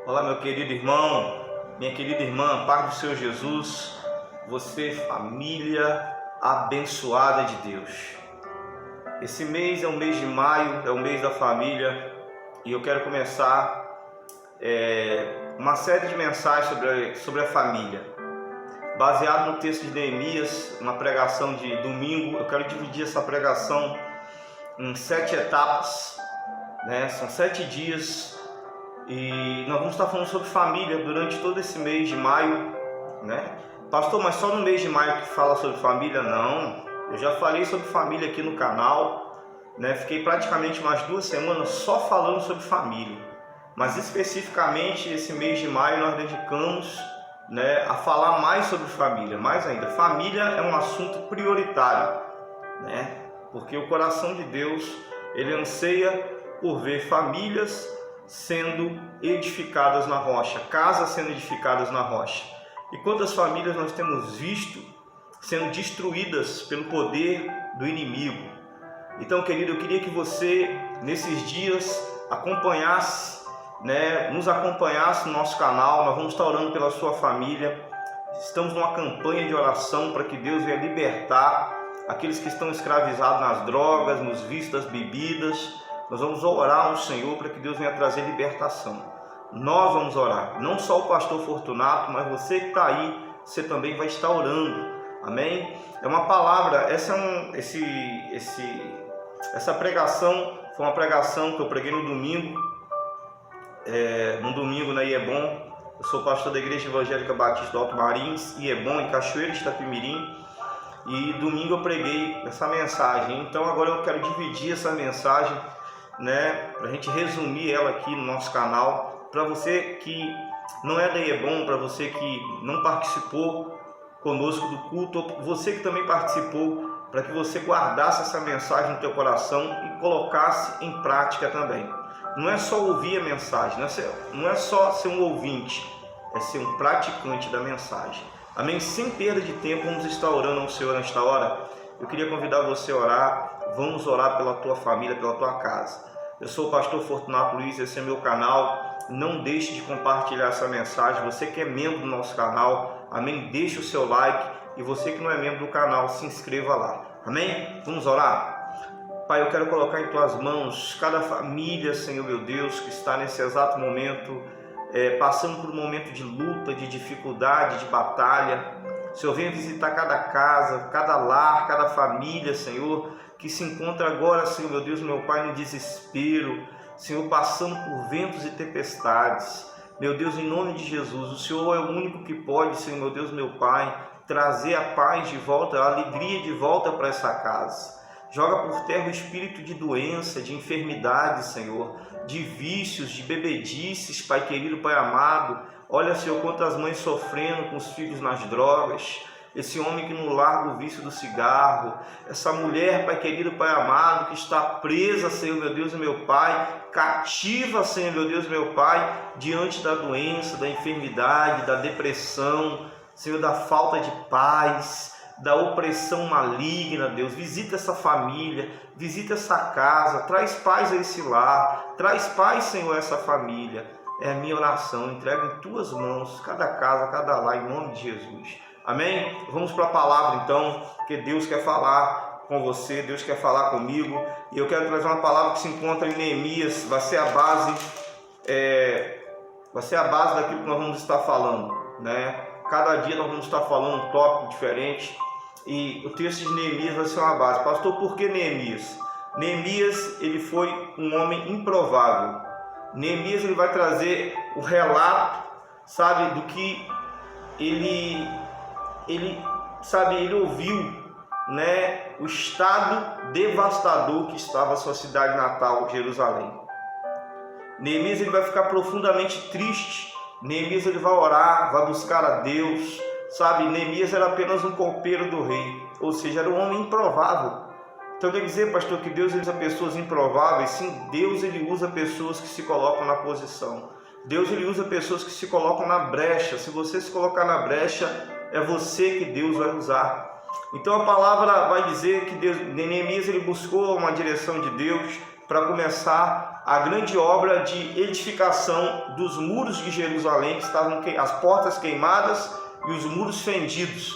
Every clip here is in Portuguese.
Olá, meu querido irmão, minha querida irmã, paz do Senhor Jesus, você, família abençoada de Deus. Esse mês é o mês de maio, é o mês da família, e eu quero começar uma série de mensagens sobre a família. Baseado no texto de Neemias, uma pregação de domingo, eu quero dividir essa pregação em 7 etapas, São 7 dias. E nós vamos estar falando sobre família durante todo esse mês de maio, Pastor, mas só no mês de maio que fala sobre família? Não, eu já falei sobre família aqui no canal, Fiquei praticamente umas 2 semanas só falando sobre família. Mas especificamente esse mês de maio nós dedicamos, a falar mais sobre família. Mais ainda, família é um assunto prioritário, Porque o coração de Deus, ele anseia por ver famílias sendo edificadas na rocha, casas sendo edificadas na rocha. E quantas famílias nós temos visto sendo destruídas pelo poder do inimigo. Então, querido, eu queria que você nesses dias nos acompanhasse no nosso canal. Nós vamos estar orando pela sua família. Estamos numa campanha de oração para que Deus venha libertar aqueles que estão escravizados nas drogas, nos vícios das bebidas. Nós vamos orar ao Senhor para que Deus venha trazer libertação. Nós vamos orar, não só o pastor Fortunato, mas você que está aí, você também vai estar orando. Amém? É uma palavra, essa pregação foi uma pregação que eu preguei no domingo, na Iebom. Eu sou pastor da Igreja Evangélica Batista do Alto Marins, Iebom, em Cachoeira de Itapemirim. E domingo eu preguei essa mensagem. Então agora eu quero dividir essa mensagem, para a gente resumir ela aqui no nosso canal. Para você que não é da Iebom, para você que não participou conosco do culto, ou você que também participou, para que você guardasse essa mensagem no teu coração e colocasse em prática também. Não é só ouvir a mensagem, não é só ser um ouvinte, é ser um praticante da mensagem. Amém? Sem perda de tempo, vamos estar orando ao Senhor nesta hora. Eu queria convidar você a orar. Vamos orar pela tua família, pela tua casa. Eu sou o pastor Fortunato Luiz, esse é meu canal. Não deixe de compartilhar essa mensagem. Você que é membro do nosso canal, amém? Deixe o seu like. E você que não é membro do canal, se inscreva lá. Amém? Vamos orar? Pai, eu quero colocar em tuas mãos cada família, Senhor meu Deus, que está nesse exato momento passando por um momento de luta, de dificuldade, de batalha. Senhor, venha visitar cada casa, cada lar, cada família, Senhor, que se encontra agora, Senhor meu Deus, meu Pai, no desespero, Senhor, passando por ventos e tempestades. Meu Deus, em nome de Jesus, o Senhor é o único que pode, Senhor meu Deus, meu Pai, trazer a paz de volta, a alegria de volta para essa casa. Joga por terra o espírito de doença, de enfermidade, Senhor, de vícios, de bebedices, Pai querido, Pai amado. Olha, Senhor, quantas mães sofrendo com os filhos nas drogas, esse homem que não larga o vício do cigarro, essa mulher, Pai querido, Pai amado, que está presa, Senhor meu Deus e meu Pai, cativa, Senhor meu Deus e meu Pai, diante da doença, da enfermidade, da depressão, Senhor, da falta de paz, da opressão maligna. Deus, visita essa família, visita essa casa, traz paz a esse lar, traz paz, Senhor, a essa família. É a minha oração, entrego em tuas mãos cada casa, cada lar, em nome de Jesus. Amém? Vamos para a palavra então, que Deus quer falar com você, Deus quer falar comigo, e eu quero trazer uma palavra que se encontra em Neemias. Vai ser a base daquilo que nós vamos estar falando, Cada dia nós vamos estar falando um tópico diferente, e o texto de Neemias vai ser uma base. Pastor, por que Neemias? Neemias, ele foi um homem improvável. Neemias, ele vai trazer o relato, do que ele ouviu, o estado devastador que estava a sua cidade natal, Jerusalém. Neemias, ele vai ficar profundamente triste. Neemias, ele vai orar, vai buscar a Deus, Neemias era apenas um copeiro do rei, ou seja, era um homem improvável. Então quer dizer, pastor, que Deus usa pessoas improváveis? Sim, Deus ele usa pessoas que se colocam na posição. Deus ele usa pessoas que se colocam na brecha. Se você se colocar na brecha, é você que Deus vai usar. Então a palavra vai dizer que Neemias ele buscou uma direção de Deus para começar a grande obra de edificação dos muros de Jerusalém, que estavam as portas queimadas e os muros fendidos.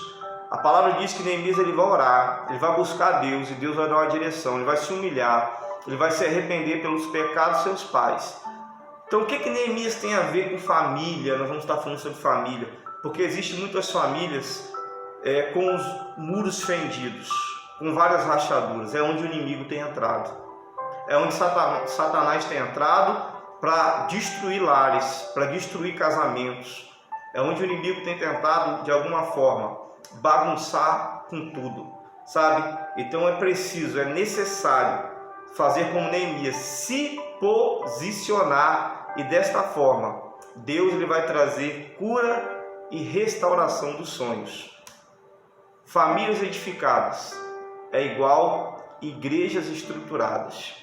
A palavra diz que Neemias ele vai orar, ele vai buscar Deus, e Deus vai dar uma direção, ele vai se humilhar, ele vai se arrepender pelos pecados dos seus pais. Então o que Neemias tem a ver com família? Nós vamos estar falando sobre família, porque existem muitas famílias com os muros fendidos, com várias rachaduras. É onde o inimigo tem entrado, é onde Satanás tem entrado para destruir lares, para destruir casamentos. É onde o inimigo tem tentado de alguma forma bagunçar com tudo, sabe? Então é necessário fazer como Neemias, se posicionar, e desta forma Deus ele vai trazer cura e restauração dos sonhos. Famílias edificadas é igual igrejas estruturadas.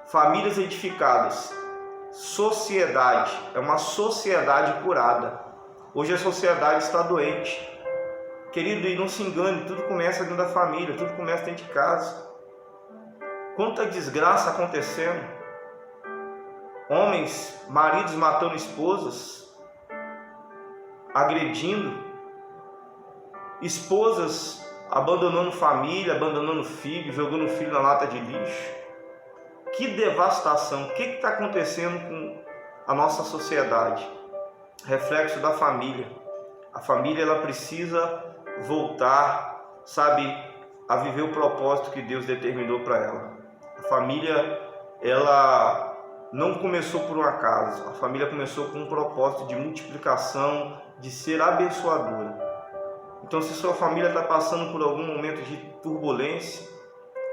Famílias edificadas, sociedade, é uma sociedade curada. Hoje a sociedade está doente. Querido, e não se engane, tudo começa dentro da família, tudo começa dentro de casa. Quanta desgraça acontecendo. Homens, maridos matando esposas, agredindo, esposas abandonando família, abandonando filho, jogando o filho na lata de lixo. Que devastação! O que está acontecendo com a nossa sociedade? Reflexo da família. A família ela precisa voltar, sabe, a viver o propósito que Deus determinou para ela. A família ela não começou por um acaso. A família começou com um propósito de multiplicação, de ser abençoadora. Então, se sua família está passando por algum momento de turbulência,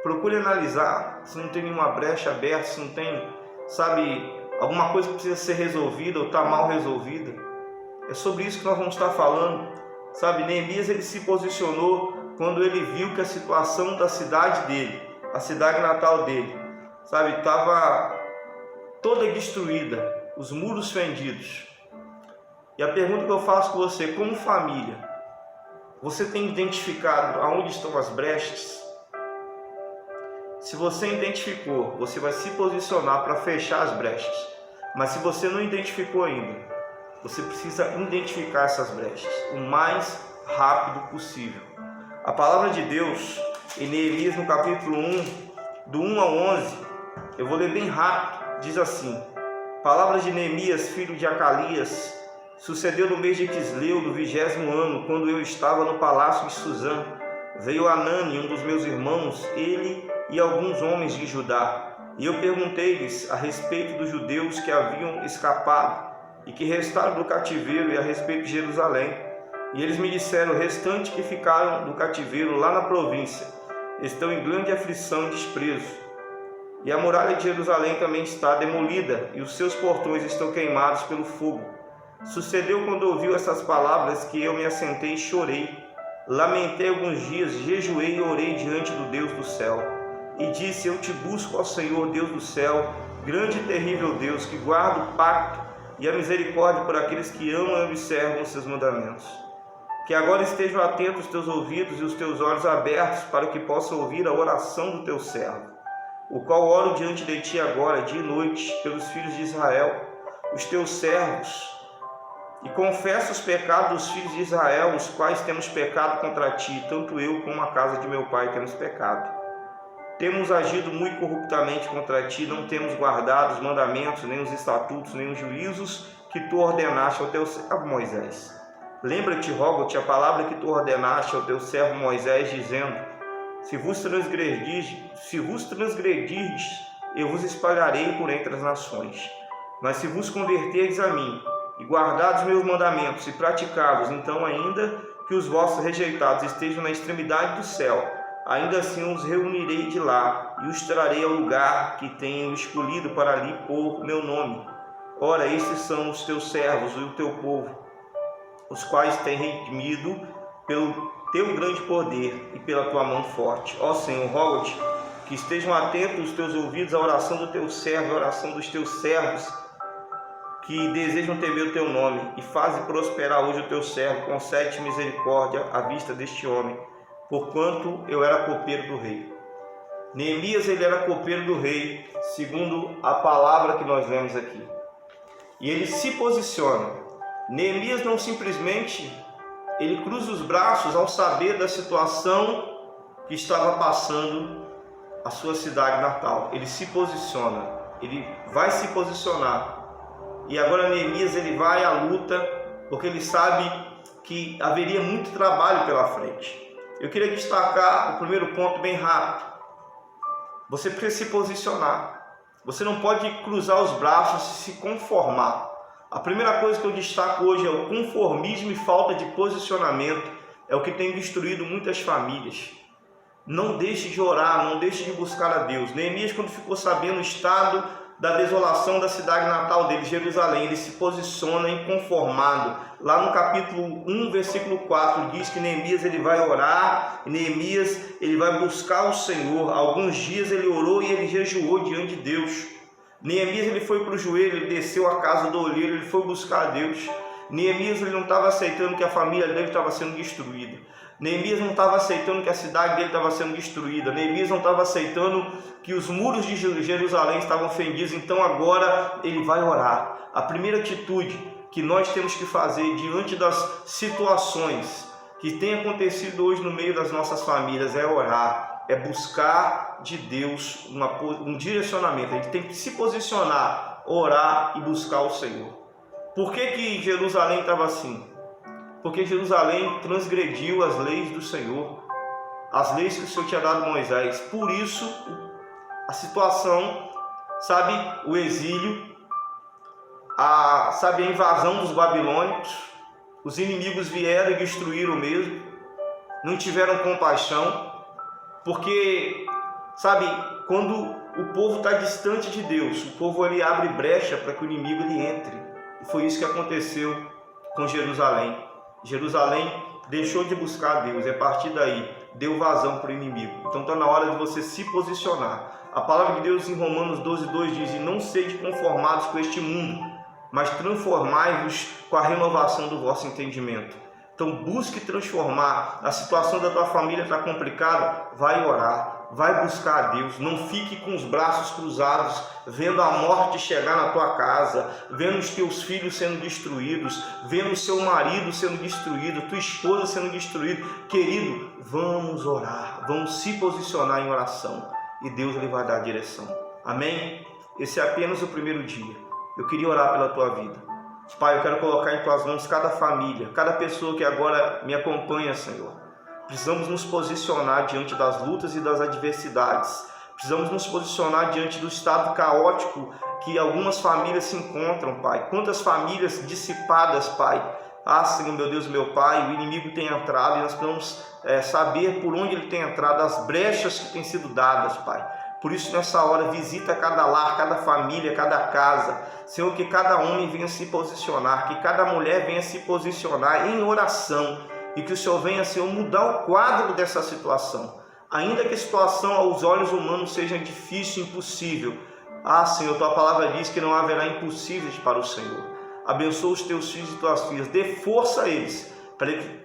procure analisar se não tem nenhuma brecha aberta, se não tem, sabe, alguma coisa que precisa ser resolvida ou está mal resolvida. É sobre isso que nós vamos estar falando, sabe? Neemias ele se posicionou quando ele viu que a situação da cidade dele, a cidade natal dele, sabe, estava toda destruída, os muros fendidos. E a pergunta que eu faço com você, como família, você tem identificado aonde estão as brechas? Se você identificou, você vai se posicionar para fechar as brechas. Mas se você não identificou ainda, você precisa identificar essas brechas o mais rápido possível. A palavra de Deus, em Neemias, no capítulo 1, do 1 ao 11, eu vou ler bem rápido, diz assim: palavras de Neemias, filho de Acalias, sucedeu no mês de Quisleu, do 20º ano, quando eu estava no palácio de Suzã. Veio Anani, um dos meus irmãos, ele e alguns homens de Judá. E eu perguntei-lhes a respeito dos judeus que haviam escapado e que restaram do cativeiro, e a respeito de Jerusalém. E eles me disseram: o restante que ficaram do cativeiro lá na província estão em grande aflição e desprezo. E a muralha de Jerusalém também está demolida, e os seus portões estão queimados pelo fogo. Sucedeu quando ouviu essas palavras que eu me assentei e chorei. Lamentei alguns dias, jejuei e orei diante do Deus do céu. E disse: eu te busco, ó Senhor, Deus do céu, grande e terrível Deus, que guarda o pacto e a misericórdia por aqueles que amam e observam os seus mandamentos. Que agora estejam atentos os teus ouvidos e os teus olhos abertos, para que possa ouvir a oração do teu servo, o qual oro diante de ti agora, dia e noite, pelos filhos de Israel, os teus servos, e confesso os pecados dos filhos de Israel, os quais temos pecado contra ti, tanto eu como a casa de meu pai temos pecado. Temos agido muito corruptamente contra ti, não temos guardado os mandamentos, nem os estatutos, nem os juízos que tu ordenaste ao teu servo Moisés. Lembra-te, rogo-te, a palavra que tu ordenaste ao teu servo Moisés, dizendo: se vos transgredirdes, eu vos espalharei por entre as nações. Mas se vos converterdes a mim, e guardados meus mandamentos, e praticados, então ainda que os vossos rejeitados estejam na extremidade do céu, ainda assim os reunirei de lá, e os trarei ao lugar que tenho escolhido para ali pôr meu nome. Ora, estes são os teus servos e o teu povo, os quais têm redimido pelo teu grande poder e pela tua mão forte. Ó Senhor, rogo-te que estejam atentos os teus ouvidos à oração do teu servo, à oração dos teus servos, que desejam temer o teu nome, e faze prosperar hoje o teu servo. Concede misericórdia à vista deste homem, porquanto eu era copeiro do rei. Neemias, ele era copeiro do rei, segundo a palavra que nós lemos aqui. E ele se posiciona. Neemias não simplesmente ele cruza os braços ao saber da situação que estava passando a sua cidade natal. Ele se posiciona, ele vai se posicionar. E agora Neemias ele vai à luta, porque ele sabe que haveria muito trabalho pela frente. Eu queria destacar o primeiro ponto bem rápido. Você precisa se posicionar. Você não pode cruzar os braços e se conformar. A primeira coisa que eu destaco hoje é o conformismo e falta de posicionamento. É o que tem destruído muitas famílias. Não deixe de orar, não deixe de buscar a Deus. Neemias, quando ficou sabendo o estado da desolação da cidade natal dele, Jerusalém, ele se posiciona inconformado. Lá no capítulo 1, versículo 4, diz que Neemias ele vai orar, Neemias ele vai buscar o Senhor. Alguns dias ele orou e ele jejuou diante de Deus. Neemias ele foi para o joelho, ele desceu à casa do olheiro, ele foi buscar a Deus. Neemias ele não estava aceitando que a família dele estava sendo destruída. Neemias não estava aceitando que a cidade dele estava sendo destruída. Neemias não estava aceitando que os muros de Jerusalém estavam fendidos. Então agora ele vai orar. A primeira atitude que nós temos que fazer diante das situações que têm acontecido hoje no meio das nossas famílias é orar, é buscar de Deus um direcionamento. A gente tem que se posicionar, orar e buscar o Senhor. Por que Jerusalém estava assim? Porque Jerusalém transgrediu as leis do Senhor, as leis que o Senhor tinha dado a Moisés. Por isso, a situação, o exílio, a invasão dos babilônicos, os inimigos vieram e destruíram mesmo, não tiveram compaixão, porque, quando o povo está distante de Deus, o povo ali abre brecha para que o inimigo ele entre. E foi isso que aconteceu com Jerusalém. Jerusalém deixou de buscar a Deus e a partir daí deu vazão para o inimigo. Então está na hora de você se posicionar. A palavra de Deus em Romanos 12:2 diz: e não sede conformados com este mundo, mas transformai-vos com a renovação do vosso entendimento. Então busque transformar. A situação da tua família está complicada, vai orar, vai buscar a Deus. Não fique com os braços cruzados, vendo a morte chegar na tua casa, vendo os teus filhos sendo destruídos, vendo o seu marido sendo destruído, tua esposa sendo destruída. Querido, vamos orar, vamos se posicionar em oração e Deus ele vai dar a direção. Amém? Esse é apenas o primeiro dia. Eu queria orar pela tua vida. Pai, eu quero colocar em tuas mãos cada família, cada pessoa que agora me acompanha, Senhor. Precisamos nos posicionar diante das lutas e das adversidades. Precisamos nos posicionar diante do estado caótico que algumas famílias se encontram, Pai. Quantas famílias dissipadas, Pai. Senhor, meu Deus, meu Pai, o inimigo tem entrado e nós precisamos saber por onde ele tem entrado, as brechas que têm sido dadas, Pai. Por isso, nessa hora, visita cada lar, cada família, cada casa. Senhor, que cada homem venha se posicionar, que cada mulher venha se posicionar em oração e que o Senhor venha, Senhor, mudar o quadro dessa situação. Ainda que a situação aos olhos humanos seja difícil, impossível. Senhor, tua palavra diz que não haverá impossíveis para o Senhor. Abençoa os teus filhos e tuas filhas, dê força a eles,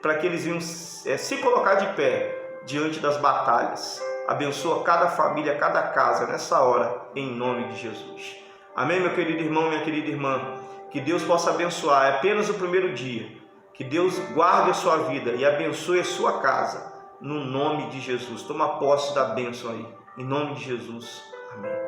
para que eles venham se colocar de pé diante das batalhas. Abençoa cada família, cada casa nessa hora, em nome de Jesus. Amém, meu querido irmão, minha querida irmã. Que Deus possa abençoar. É apenas o primeiro dia. Que Deus guarde a sua vida e abençoe a sua casa. No nome de Jesus. Toma posse da bênção aí. Em nome de Jesus. Amém.